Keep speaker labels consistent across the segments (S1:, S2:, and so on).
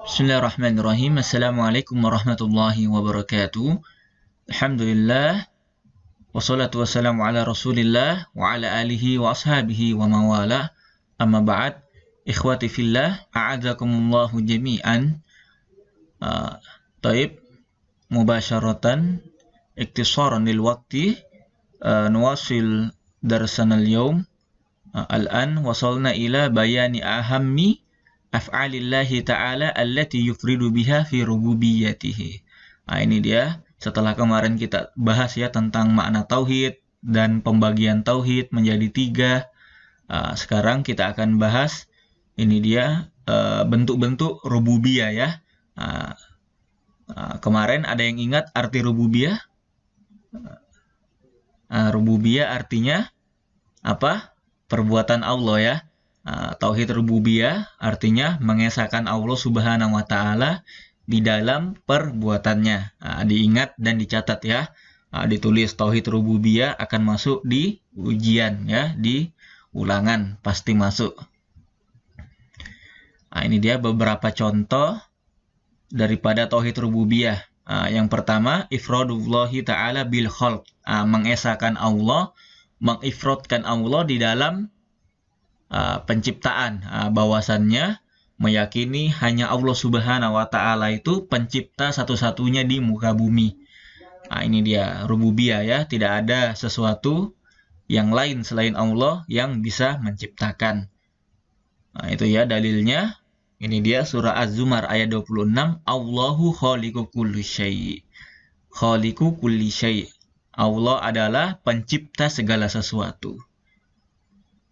S1: Bismillahirrahmanirrahim. Assalamualaikum warahmatullahi wabarakatuh. Alhamdulillah. Wassalatu wassalamu ala rasulillah wa ala alihi wa ashabihi wa mawala. Amma ba'd. Ikhwati fillah. A'adzakumullahu jami'an. Taib. Mubasharatan. Iktisaran lil waqti. Nuwasil darsana al-yawm. Al-an wasalna ila bayani ahammi af'alillahi ta'ala allati yufridu biha fi rububiyyatihi. Nah, ini dia. Setelah kemarin kita bahas ya tentang makna tauhid dan pembagian tauhid menjadi 3. Sekarang kita akan bahas ini dia bentuk-bentuk rububiyah ya. Kemarin ada yang ingat arti rububiyah? Rububiyah artinya apa? Perbuatan Allah ya. Tauhid rububiyah artinya mengesahkan Allah Subhanahu wa taala di dalam perbuatannya. Diingat dan dicatat ya. Ditulis tauhid rububiyah akan masuk di ujian ya, di ulangan pasti masuk. Ini dia beberapa contoh daripada tauhid rububiyah. Yang pertama, ifradullahi ta'ala bil khalq. Mengesahkan Allah, mengifradkan Allah di dalam penciptaan. Bahwasannya meyakini hanya Allah Subhanahu wa taala itu pencipta satu-satunya di muka bumi. Ini dia rububiyah ya, tidak ada sesuatu yang lain selain Allah yang bisa menciptakan. Itu ya dalilnya. Ini dia surah Az-Zumar ayat 26, Allahu khaliqu kulli syai'. Khaliqu kulli syai'. Allah adalah pencipta segala sesuatu.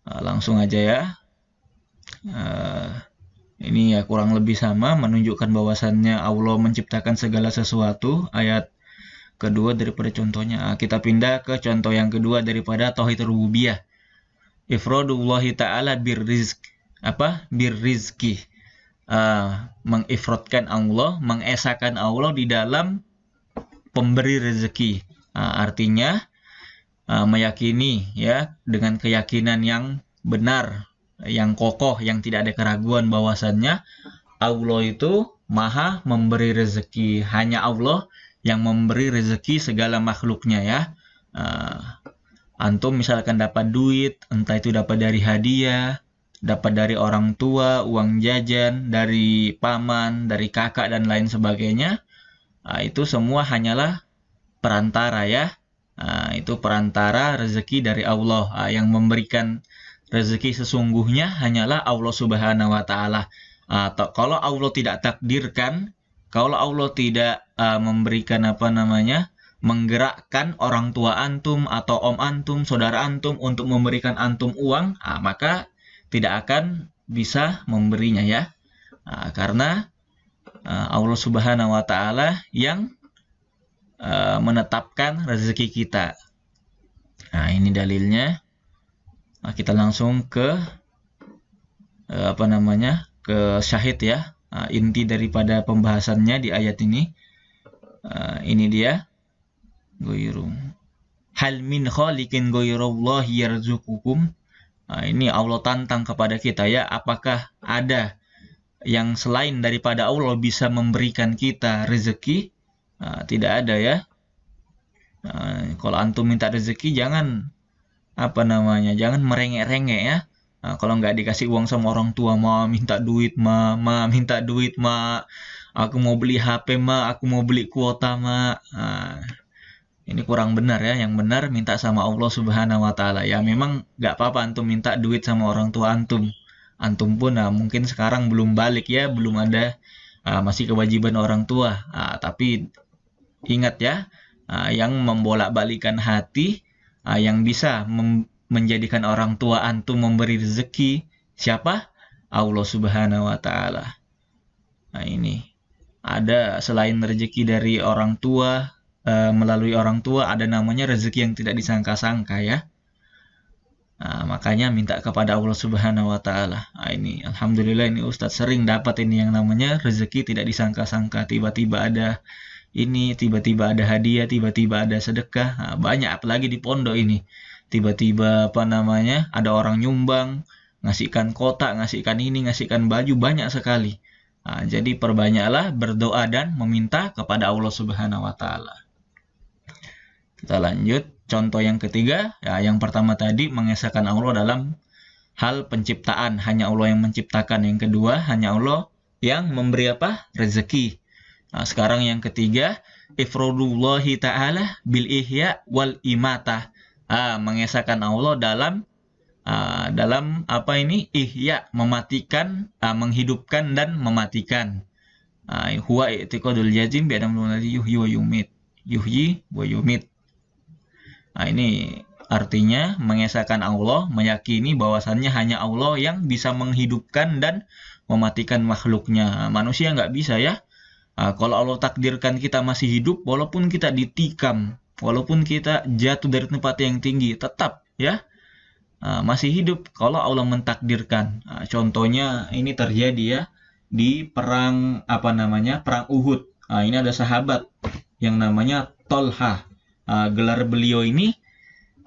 S1: Langsung aja ya. Ini ya kurang lebih sama, menunjukkan bahwasannya Allah menciptakan segala sesuatu. Ayat kedua daripada contohnya. Kita pindah ke contoh yang kedua daripada tauhid rububiyah. Ifradullahi ta'ala birrizq. Birrizqi. Mengifradkan Allah, mengesahkan Allah di dalam pemberi rezeki. Artinya meyakini ya dengan keyakinan yang benar, yang kokoh, yang tidak ada keraguan bahwasannya Allah itu maha memberi rezeki. Hanya Allah yang memberi rezeki segala makhluknya ya. Antum misalkan dapat duit, entah itu dapat dari hadiah, dapat dari orang tua, uang jajan, dari paman, dari kakak dan lain sebagainya. Itu semua hanyalah perantara ya. Itu perantara rezeki dari Allah. Yang memberikan rezeki sesungguhnya hanyalah Allah Subhanahu wa taala. Kalau Allah tidak takdirkan, kalau Allah tidak memberikan menggerakkan orang tua antum atau om antum, saudara antum untuk memberikan antum uang, maka tidak akan bisa memberinya ya. Karena Allah Subhanahu wa taala yang menetapkan rezeki kita. Ini dalilnya. Kita langsung ke ke syahid ya. Inti daripada pembahasannya di ayat ini. Ini dia. Ghairum. Hal min khaliqin ghairallahi yarzuqukum. Ini Allah tantang kepada kita ya. Apakah ada yang selain daripada Allah bisa memberikan kita rezeki? Tidak ada ya. Kalau antum minta rezeki jangan jangan merengek-rengek ya. Kalau nggak dikasih uang sama orang tua, minta duit minta duit aku mau beli HP aku mau beli kuota ini kurang benar ya. Yang benar minta sama Allah Subhanahu wa taala ya. Memang nggak apa-apa antum minta duit sama orang tua antum pun mungkin sekarang belum balik ya, belum ada masih kewajiban orang tua. Tapi ingat ya, yang membolak-balikan hati, yang bisa menjadikan orang tua antum memberi rezeki, siapa? Allah Subhanahu wa taala. Ini ada selain rezeki dari orang tua, melalui orang tua ada namanya rezeki yang tidak disangka-sangka ya. Makanya minta kepada Allah Subhanahu wa taala. Ini alhamdulillah ini Ustadz sering dapat ini yang namanya rezeki tidak disangka-sangka. Tiba-tiba ada ini, tiba-tiba ada hadiah, tiba-tiba ada sedekah. Banyak apalagi di pondok ini. Tiba-tiba ada orang nyumbang, ngasihkan kotak, ngasihkan ini, ngasihkan baju, banyak sekali. Jadi perbanyaklah berdoa dan meminta kepada Allah Subhanahu wa taala. Kita lanjut, contoh yang ketiga, ya yang pertama tadi mengesahkan Allah dalam hal penciptaan, hanya Allah yang menciptakan. Yang kedua, hanya Allah yang memberi apa? Rezeki. Sekarang yang ketiga, ifradullahi ta'ala bil ihya wal imatah. Mengesahkan Allah dalam apa ini? Ihya, mematikan, menghidupkan dan mematikan. Huwa i'tiqadul jazim bi annahu yuhyi wa yumit. Yuhyi wa yumit. Ini artinya mengesahkan Allah, meyakini bahwasannya hanya Allah yang bisa menghidupkan dan mematikan makhluknya. Manusia nggak bisa ya. Kalau Allah takdirkan kita masih hidup, walaupun kita ditikam, walaupun kita jatuh dari tempat yang tinggi, tetap ya masih hidup kalau Allah mentakdirkan. Contohnya ini terjadi ya di perang perang Uhud. Ini ada sahabat yang namanya Tolha. Gelar beliau ini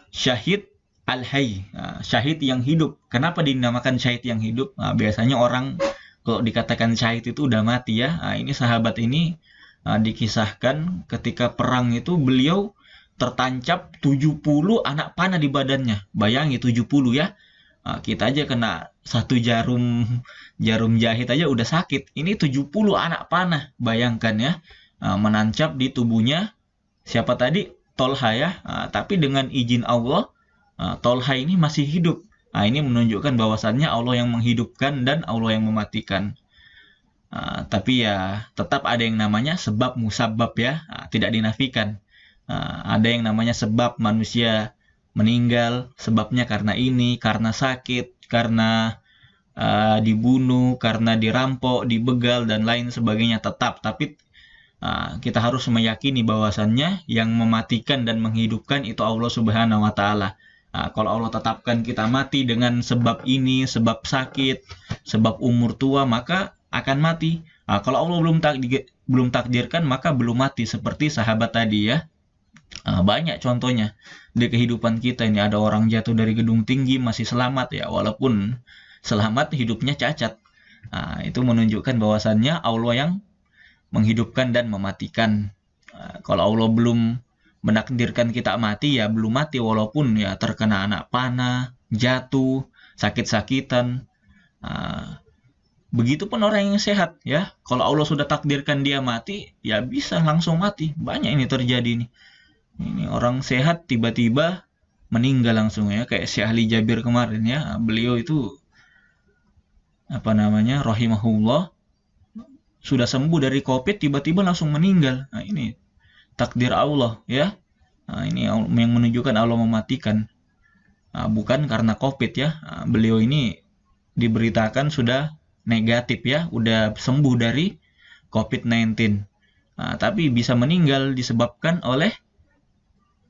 S1: Syahid Al-Hayy, syahid yang hidup. Kenapa dinamakan syahid yang hidup? Biasanya orang kalau dikatakan syahid itu udah mati ya. Ini sahabat ini dikisahkan ketika perang itu beliau tertancap 70 anak panah di badannya. Bayangi 70 ya. Kita aja kena satu jarum jahit aja udah sakit. Ini 70 anak panah. Bayangkan ya, menancap di tubuhnya siapa tadi? Tolha ya. Tapi dengan izin Allah, Tolha ini masih hidup. Ini menunjukkan bahwasannya Allah yang menghidupkan dan Allah yang mematikan. Tapi ya tetap ada yang namanya sebab musabab ya, tidak dinafikan. Ada yang namanya sebab manusia meninggal, sebabnya karena ini, karena sakit, karena dibunuh, karena dirampok, dibegal dan lain sebagainya tetap. Tapi kita harus meyakini bahwasannya yang mematikan dan menghidupkan itu Allah Subhanahu wa taala. Kalau Allah tetapkan kita mati dengan sebab ini, sebab sakit, sebab umur tua, maka akan mati. Kalau Allah belum takdirkan, maka belum mati, seperti sahabat tadi ya. Banyak contohnya di kehidupan kita ini. Ada orang jatuh dari gedung tinggi masih selamat ya, walaupun selamat hidupnya cacat. Itu menunjukkan bahwasannya Allah yang menghidupkan dan mematikan. Kalau Allah belum menakdirkan kita mati, ya belum mati, walaupun ya terkena anak panah, jatuh, sakit-sakitan. Begitupun orang yang sehat ya. Kalau Allah sudah takdirkan dia mati, ya bisa langsung mati. Banyak ini terjadi nih. Ini orang sehat tiba-tiba meninggal langsung ya, kayak Syekh Ali Jabir kemarin ya. Beliau itu rahimahullah, sudah sembuh dari Covid, tiba-tiba langsung meninggal. Ini takdir Allah ya. Ini yang menunjukkan Allah mematikan. Bukan karena Covid ya. Beliau ini diberitakan sudah negatif ya, udah sembuh dari COVID-19. Tapi bisa meninggal disebabkan oleh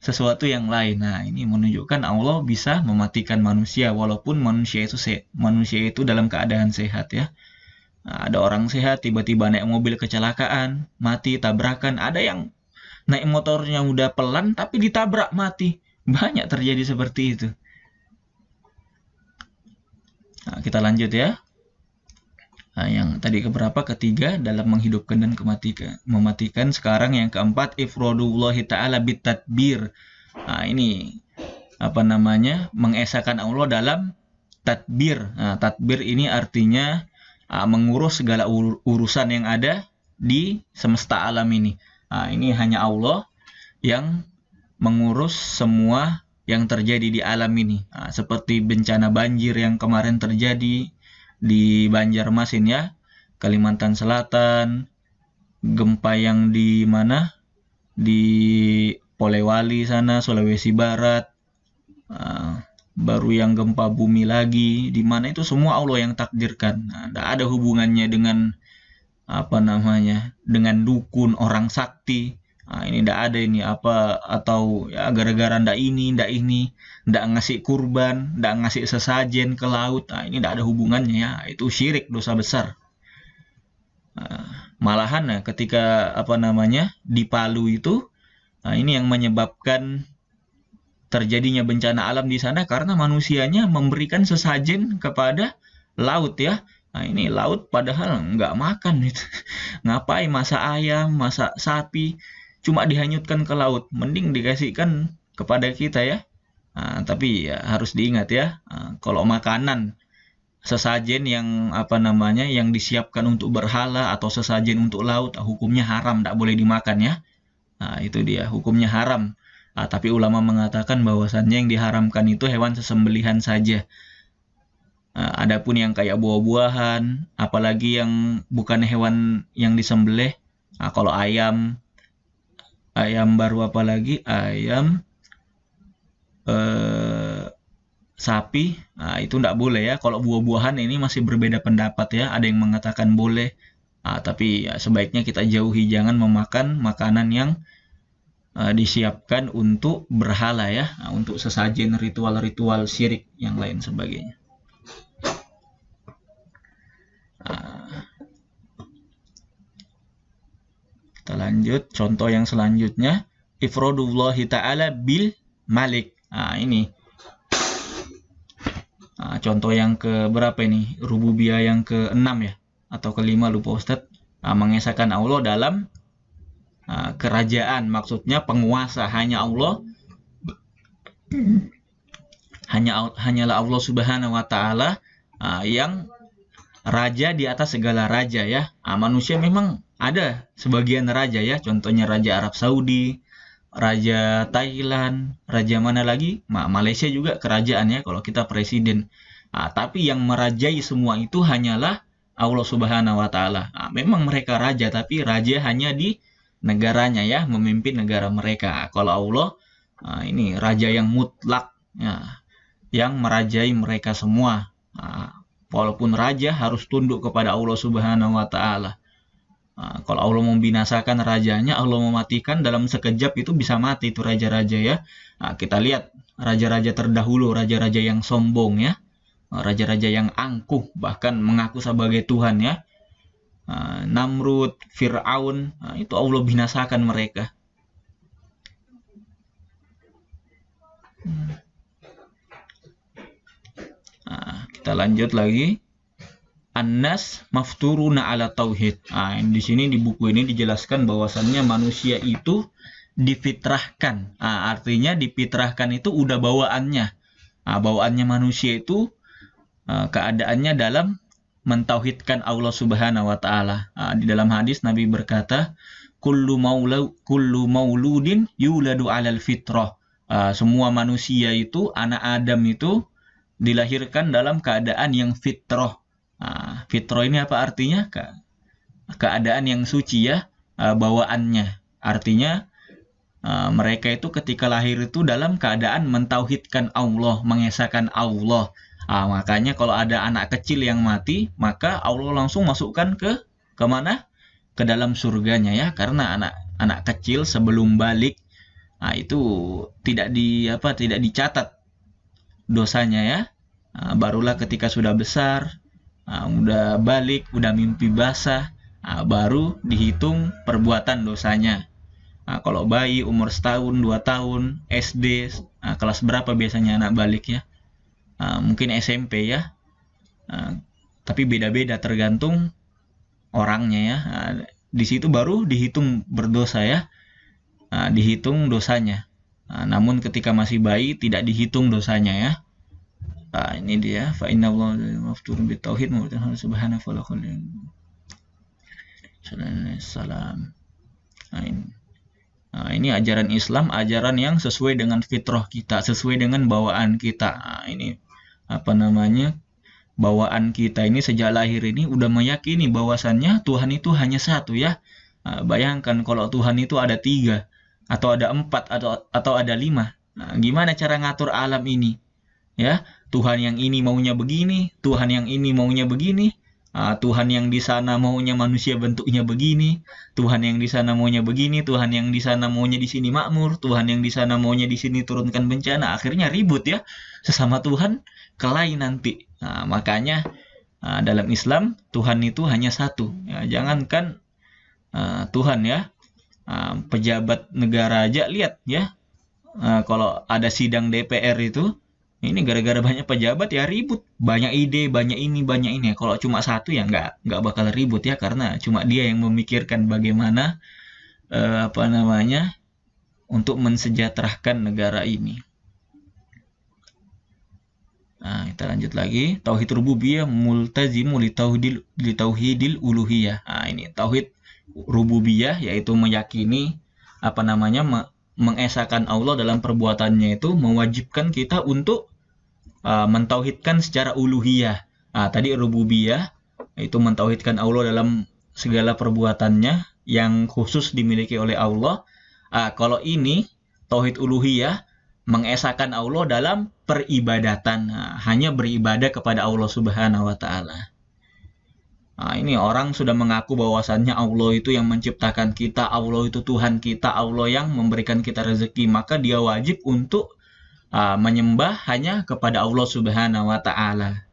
S1: sesuatu yang lain. Ini menunjukkan Allah bisa mematikan manusia walaupun manusia itu dalam keadaan sehat ya. Ada orang sehat tiba-tiba naik mobil kecelakaan, mati tabrakan. Ada yang naik motornya udah pelan tapi ditabrak mati. Banyak terjadi seperti itu. Kita lanjut ya. Yang tadi keberapa? Ketiga, dalam menghidupkan dan mematikan. Sekarang yang keempat, ifradullahi ta'ala bitadbir. Ini mengesahkan Allah dalam tadbir. Tadbir ini artinya mengurus segala urusan yang ada di semesta alam ini. Ini hanya Allah yang mengurus semua yang terjadi di alam ini. Seperti bencana banjir yang kemarin terjadi di Banjarmasin ya, Kalimantan Selatan, gempa yang di mana? Di Polewali sana, Sulawesi Barat, baru yang gempa bumi lagi, di mana itu semua Allah yang takdirkan. Tidak ada hubungannya dengan dengan dukun, orang sakti. Ini tidak ada ini atau ya gara-gara ndak ngasih kurban, ndak ngasih sesajen ke laut. Ini tidak ada hubungannya ya. Itu syirik, dosa besar. Malahan ketika di Palu itu, ini yang menyebabkan terjadinya bencana alam di sana karena manusianya memberikan sesajen kepada laut ya. Nah, ini laut padahal nggak makan itu. Ngapain masak ayam, masak sapi, cuma dihanyutkan ke laut. Mending dikasihkan kepada kita ya. Tapi ya, harus diingat ya, kalau makanan sesajen yang yang disiapkan untuk berhala atau sesajen untuk laut, hukumnya haram, tidak boleh dimakan ya. Nah, itu dia, hukumnya haram. Tapi ulama mengatakan bahwasannya yang diharamkan itu hewan sesembelihan saja. Adapun yang kayak buah-buahan, apalagi yang bukan hewan yang disembelih, kalau ayam baru, apalagi ayam, sapi, itu tidak boleh ya. Kalau buah-buahan ini masih berbeda pendapat ya. Ada yang mengatakan boleh, tapi ya, sebaiknya kita jauhi, jangan memakan makanan yang disiapkan untuk berhala ya, untuk sesajen ritual-ritual syirik yang lain sebagainya. Kita lanjut, contoh yang selanjutnya, ifradullahi ta'ala bil malik. Ini contoh yang ke berapa ini? Rububiyah yang ke-6 ya, atau ke-5 lupa Ustadz. Mengesahkan Allah dalam kerajaan, maksudnya penguasa, hanya Allah, hanyalah Allah Subhanahu wa taala yang raja di atas segala raja ya. Manusia memang ada sebagian raja ya, contohnya Raja Arab Saudi, Raja Thailand, Raja mana lagi? Malaysia juga kerajaan ya, kalau kita presiden. Tapi yang merajai semua itu hanyalah Allah Subhanahu wa taala. Memang mereka raja, tapi raja hanya di negaranya ya, memimpin negara mereka. Kalau Allah ini raja yang mutlak ya, yang merajai mereka semua. Walaupun raja harus tunduk kepada Allah Subhanahu wa taala. Kalau Allah membinasakan rajanya, Allah mematikan dalam sekejap, itu bisa mati itu raja-raja ya. Kita lihat raja-raja terdahulu, raja-raja yang sombong ya, raja-raja yang angkuh, bahkan mengaku sebagai Tuhan ya. Namrud, Fir'aun, itu Allah binasakan mereka. Kita lanjut lagi. An-nas mafturuna ala tauhid. Di sini di buku ini dijelaskan bahwasannya manusia itu difitrahkan. Artinya difitrahkan itu udah bawaannya. Bawaannya manusia itu keadaannya dalam mentauhidkan Allah Subhanahu wa taala. Di dalam hadis Nabi berkata, kullu mauludin yuladu 'alal fitrah. Semua manusia itu, anak Adam itu dilahirkan dalam keadaan yang fitrah. Fitrah ini apa artinya? Keadaan yang suci ya, bawaannya. Artinya mereka itu ketika lahir itu dalam keadaan mentauhidkan Allah, mengesahkan Allah. Makanya kalau ada anak kecil yang mati, maka Allah langsung masukkan ke mana? Ke dalam surganya ya, karena anak kecil sebelum balik itu tidak dicatat dosanya ya. Barulah ketika sudah besar, udah balik, udah mimpi basah, baru dihitung perbuatan dosanya. Kalau bayi umur setahun, 2 tahun, SD, kelas berapa biasanya anak balik ya? Mungkin SMP ya, tapi beda-beda tergantung orangnya ya. Di situ baru dihitung berdosa ya, dihitung dosanya. Namun ketika masih bayi tidak dihitung dosanya ya. Ini dia, fa inna Allah mafturun bitauhid subhanahu wa ta'ala. Salam. Ini ajaran Islam, ajaran yang sesuai dengan fitrah kita, sesuai dengan bawaan kita. Ini bawaan kita ini sejak lahir ini udah meyakini bahwasannya Tuhan itu hanya satu ya. Bayangkan kalau Tuhan itu ada 3 atau ada 4 atau ada 5. Gimana cara ngatur alam ini? Ya, Tuhan yang ini maunya begini, Tuhan yang ini maunya begini, Tuhan yang di sana maunya manusia bentuknya begini, Tuhan yang di sana maunya begini, Tuhan yang di sana maunya di sini makmur, Tuhan yang di sana maunya di sini turunkan bencana. Akhirnya ribut ya, sesama Tuhan kelahi nanti. Makanya dalam Islam Tuhan itu hanya satu. Ya, jangankan Tuhan ya, pejabat negara aja lihat ya, kalau ada sidang DPR itu Ini gara-gara banyak pejabat ya ribut, banyak ide, banyak ini, banyak ini. Kalau cuma satu ya nggak bakal ribut ya, karena cuma dia yang memikirkan bagaimana untuk mensejahterakan negara ini. Nah, kita lanjut lagi. Tauhid rububiyah multazimu li tauhidil uluhiyah. Nah, ini tauhid rububiyah yaitu meyakini mengesahkan Allah dalam perbuatannya, itu mewajibkan kita untuk mentauhidkan secara uluhiyah. Nah, tadi rububiyah itu mentauhidkan Allah dalam segala perbuatannya yang khusus dimiliki oleh Allah. Kalau ini tauhid uluhiyah, mengesahkan Allah dalam peribadatan, hanya beribadah kepada Allah Subhanahu wa taala. Nah, ini orang sudah mengaku bahwasannya Allah itu yang menciptakan kita, Allah itu Tuhan kita, Allah yang memberikan kita rezeki, maka dia wajib untuk menyembah hanya kepada Allah Subhanahu wa taala.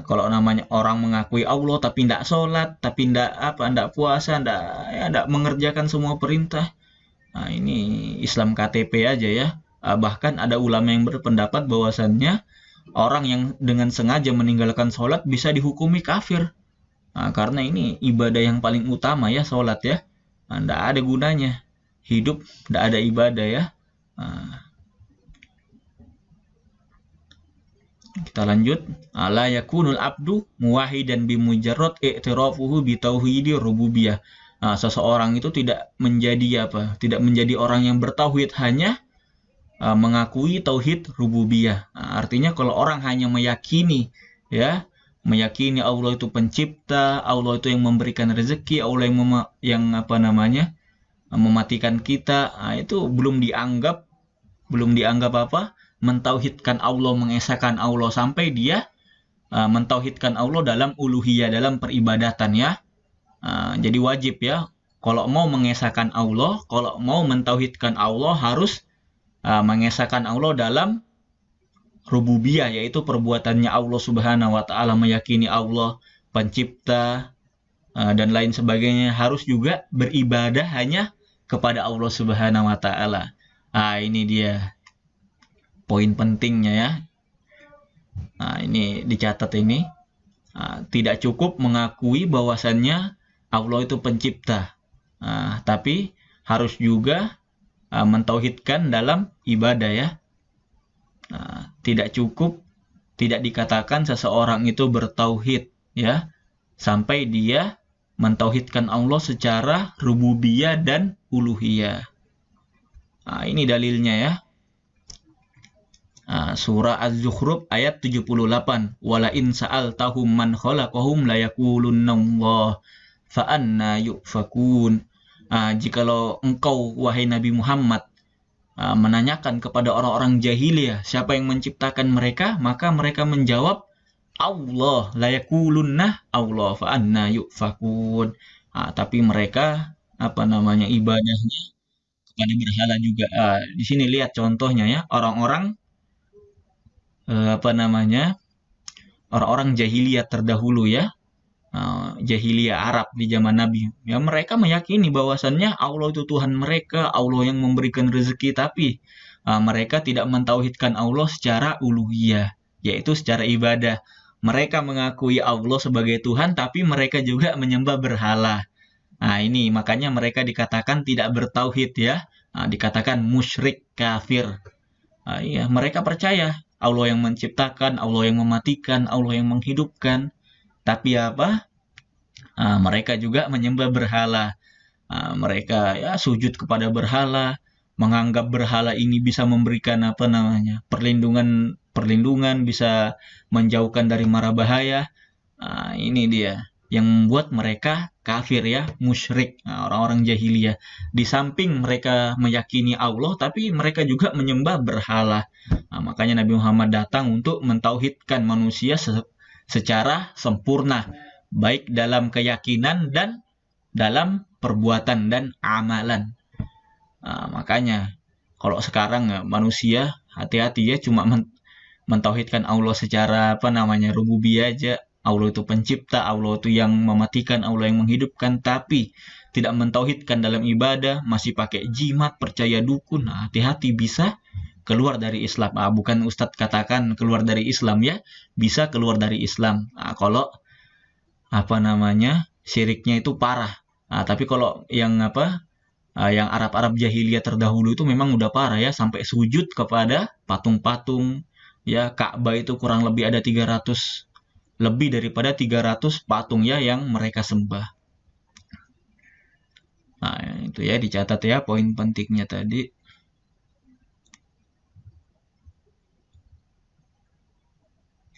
S1: Kalau namanya orang mengakui Allah tapi tidak sholat, tapi tidak puasa, tidak mengerjakan semua perintah, ini Islam KTP aja ya. Bahkan ada ulama yang berpendapat bahwasannya orang yang dengan sengaja meninggalkan sholat bisa dihukumi kafir. Karena ini ibadah yang paling utama ya, sholat ya. Tidak ada gunanya hidup tidak ada ibadah ya. Kita lanjut. La yakunul abdu muwahidan bimujarrad i'tirafuhu bitauhidi rububiyah. Seseorang itu tidak menjadi orang yang bertauhid hanya mengakui tauhid rububiyah. Artinya kalau orang hanya meyakini Allah itu pencipta, Allah itu yang memberikan rezeki, Allah yang mematikan kita, itu belum dianggap mentauhidkan Allah, mengesahkan Allah, sampai dia mentauhidkan Allah dalam uluhiyah, dalam peribadatan ya. Jadi wajib ya, kalau mau mengesahkan Allah, kalau mau mentauhidkan Allah, harus mengesahkan Allah dalam rububiyah, yaitu perbuatannya Allah Subhanahu wa taala, meyakini Allah pencipta dan lain sebagainya. Harus juga beribadah hanya kepada Allah Subhanahu wa taala. Ini dia poin pentingnya ya. Ini dicatat ini. Tidak cukup mengakui bahwasannya Allah itu pencipta, tapi harus juga mentauhidkan dalam ibadah ya. Tidak cukup, tidak dikatakan seseorang itu bertauhid ya, sampai dia mentauhidkan Allah secara rububiyah dan uluhiyah. Ini dalilnya ya. Surah Az-Zukhruf ayat 78. Wala in sa'altahum man khalaqahum la yaqulunallah fa anna yufakun. Jikalau engkau wahai Nabi Muhammad menanyakan kepada orang-orang jahiliyah siapa yang menciptakan mereka, maka mereka menjawab Allah, la yaqulunna Allah fa anna yufakun. Tapi mereka ibadahnya kepada berhala juga. Di sini lihat contohnya ya, orang-orang orang-orang jahiliyah terdahulu ya, jahiliyah Arab di zaman Nabi ya, mereka meyakini bahwasannya Allah itu Tuhan mereka, Allah yang memberikan rezeki, tapi mereka tidak mentauhidkan Allah secara uluhiyah, yaitu secara ibadah. Mereka mengakui Allah sebagai Tuhan, tapi mereka juga menyembah berhala. Ini makanya mereka dikatakan tidak bertauhid ya, dikatakan musyrik, kafir. Mereka percaya Allah yang menciptakan, Allah yang mematikan, Allah yang menghidupkan. Tapi mereka juga menyembah berhala. Mereka ya sujud kepada berhala, menganggap berhala ini bisa memberikan perlindungan, bisa menjauhkan dari mara bahaya. Ini dia yang membuat mereka kafir ya, musyrik, orang-orang jahiliyah. Di samping mereka meyakini Allah, tapi mereka juga menyembah berhala. Makanya Nabi Muhammad datang untuk mentauhidkan manusia secara sempurna, baik dalam keyakinan dan dalam perbuatan dan amalan. Makanya kalau sekarang manusia hati-hati ya, cuma mentauhidkan Allah secara rububiyah aja. Allah itu pencipta, Allah itu yang mematikan, Allah yang menghidupkan, tapi tidak mentauhidkan dalam ibadah, masih pakai jimat, percaya dukun. Hati-hati, bisa keluar dari Islam. Bukan Ustadz katakan keluar dari Islam ya, bisa keluar dari Islam. Kalau syiriknya itu parah. Tapi kalau yang yang Arab-Arab jahiliyah terdahulu itu memang udah parah ya, sampai sujud kepada patung-patung. Ya, Ka'bah itu kurang lebih ada 300, lebih daripada 300 patung ya yang mereka sembah. Nah, itu ya dicatat ya poin pentingnya tadi.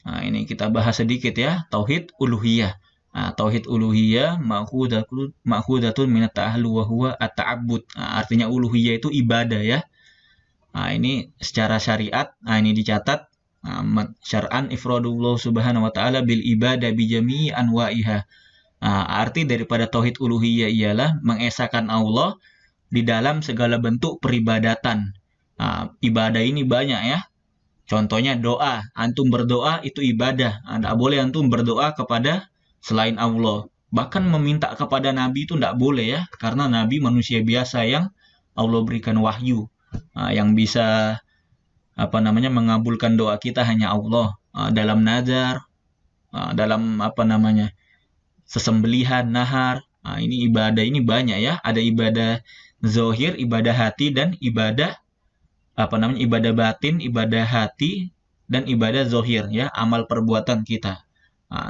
S1: Nah, ini kita bahas sedikit ya, tauhid uluhiyah. Tauhid uluhiyah ma'khudatun minat ta'ahlu wa huwa at-ta'abbud. Artinya uluhiyah itu ibadah ya. Ini secara syariat, ini dicatat syar'an ifradullah subhanahu wa ta'ala bil ibadah bi jami'i anwa'iha. Arti daripada tauhid uluhiyah ialah mengesahkan Allah di dalam segala bentuk peribadatan. Ibadah ini banyak ya. Contohnya doa. Antum berdoa itu ibadah. Tidak boleh antum berdoa kepada selain Allah. Bahkan meminta kepada Nabi itu tidak boleh ya. Karena Nabi manusia biasa yang Allah berikan wahyu. Yang bisa mengabulkan doa kita hanya Allah. Dalam nazar, dalam sesembelihan, nahar. Ini ibadah ini banyak ya. Ada ibadah zohir, ibadah hati, dan ibadah ibadah batin, ibadah hati, dan ibadah zohir ya, amal perbuatan kita.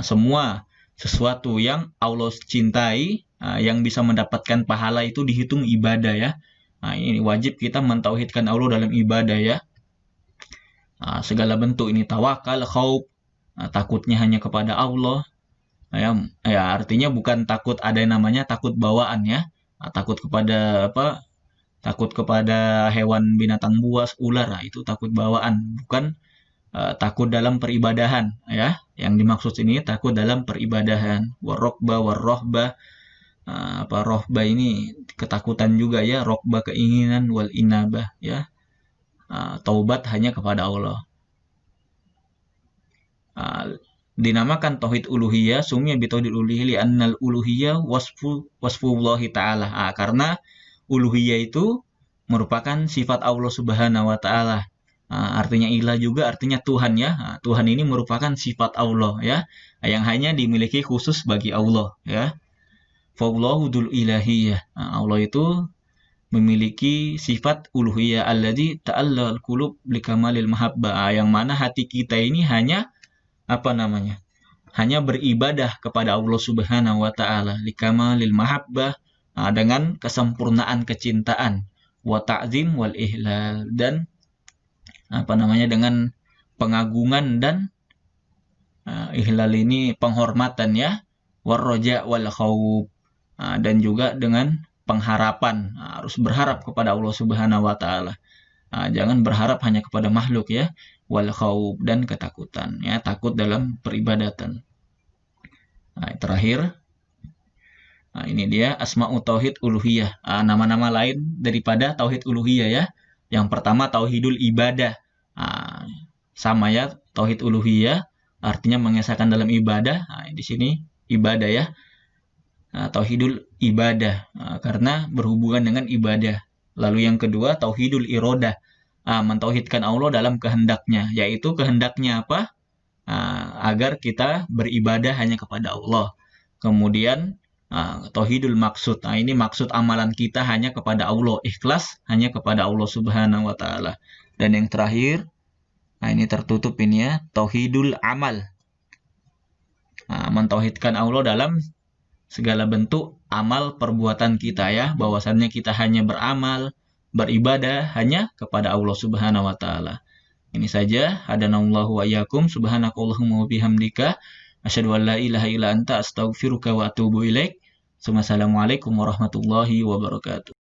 S1: Semua sesuatu yang Allah cintai, yang bisa mendapatkan pahala itu dihitung ibadah ya. Ini wajib kita mentauhidkan Allah dalam ibadah ya. Segala bentuk ini tawakal, khauf, takutnya hanya kepada Allah. Ya, artinya bukan takut ada yang namanya takut bawaan ya. Takut kepada takut kepada hewan binatang buas, ular, itu takut bawaan, bukan takut dalam peribadahan ya. Yang dimaksud ini takut dalam peribadahan. Warrohbah, rohbah ini ketakutan juga ya, rohbah keinginan, wal inabah ya. Taubat hanya kepada Allah. Dinamakan tauhid uluhiyah, sumya bi tauhid uluhiyah li annal uluhiyah wasfullahi ta'ala. Karena uluhiyah itu merupakan sifat Allah Subhanahu wa ta'ala. Artinya ilah juga artinya Tuhan ya. Tuhan ini merupakan sifat Allah ya, yang hanya dimiliki khusus bagi Allah ya. Fallahu dzul ilahiyah. Allah itu memiliki sifat uluhiyah alladzi ta'allal qulub likamalil mahabbah. Yang mana hati kita ini hanya hanya beribadah kepada Allah Subhanahu wa ta'ala likamalil mahabbah, dengan kesempurnaan kecintaan, wa ta'zim wal ihlal, dan dengan pengagungan dan ihlal ini penghormatan ya, war roja wal khauf, dan juga dengan pengharapan, harus berharap kepada Allah Subhanahu wa ta'ala. Jangan berharap hanya kepada makhluk ya, wal khauf, dan ketakutan ya, takut dalam peribadatan. Terakhir, ini dia asma'u tauhid uluhiyah. Nama-nama lain daripada tauhid uluhiyah ya. Yang pertama tauhidul ibadah. Sama ya, tauhid uluhiyah artinya mengesahkan dalam ibadah. Di sini ibadah ya. Tauhidul ibadah karena berhubungan dengan ibadah. Lalu yang kedua tauhidul irodah. Mentauhidkan Allah dalam kehendaknya, yaitu kehendaknya apa? Agar kita beribadah hanya kepada Allah. Kemudian tauhidul maksud. Ini maksud amalan kita hanya kepada Allah, ikhlas hanya kepada Allah Subhanahu wa ta'ala. Dan yang terakhir, ini tertutup ini ya, tauhidul amal. Mentauhidkan Allah dalam segala bentuk amal perbuatan kita ya, bahwasannya kita hanya beramal, beribadah hanya kepada Allah Subhanahu wa ta'ala. Ini saja, hadanallahu wa iyyakum, subhanakallahumma wa bihamdika, asyhadu an la ilaha illa anta astaghfiruka wa atubu ilaik. Assalamualaikum warahmatullahi wabarakatuh.